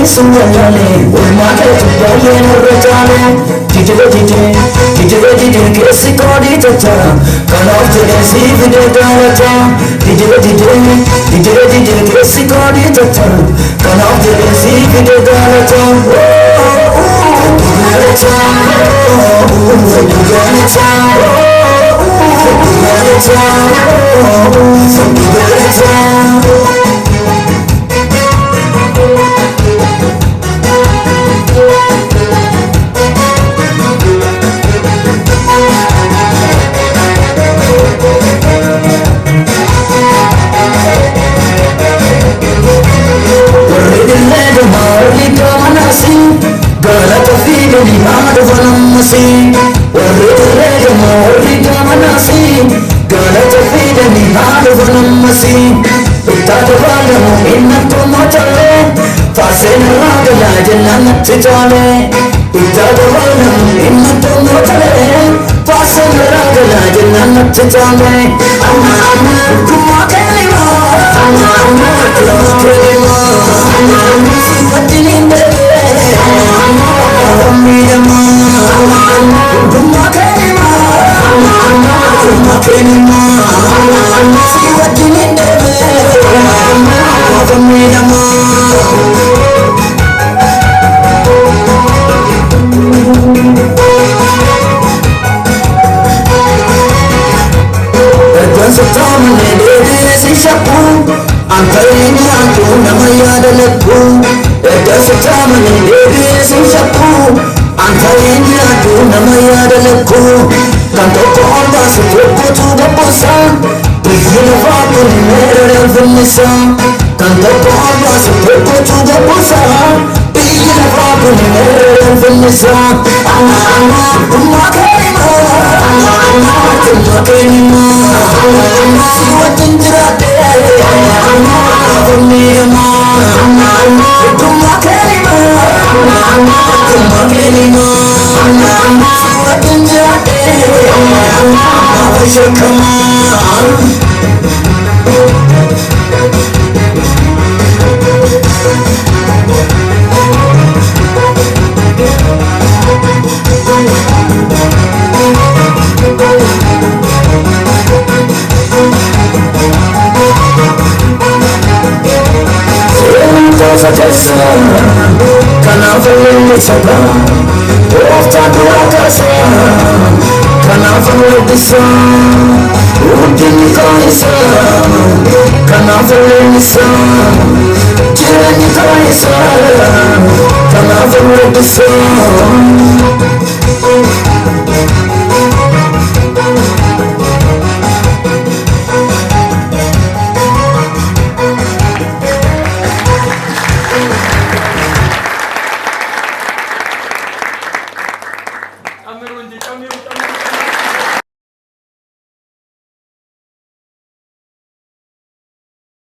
Sungayale, Ulmaka to Bayan Ratale, Tijay, Kesikodi Tata, Kan of the Sea with the Dalata, Tijay, Kesikodi Tata, Kan of the Sea with the Dalata, Galata fideli advanamasi, warrele mori gamanasi. Galata fideli advanamasi, itadavana inna tomachale, fasena ragala janna chale. Itadavana inna tomachale, fasena ragala janna chale. Amma kumakelima, amma kumakelima, sivatininde. Canto porba se poco tu da posa, piglia la propria nera finissa. Makarima, si watinjate, Makarima, si watinjate, Shakama. Kanafalli chapa, ofta duakasa. Kanafalli disa, udini kaisa. Kanafalli disa, jirani kaisa. Kanafalli disa. Amirun di kami utama.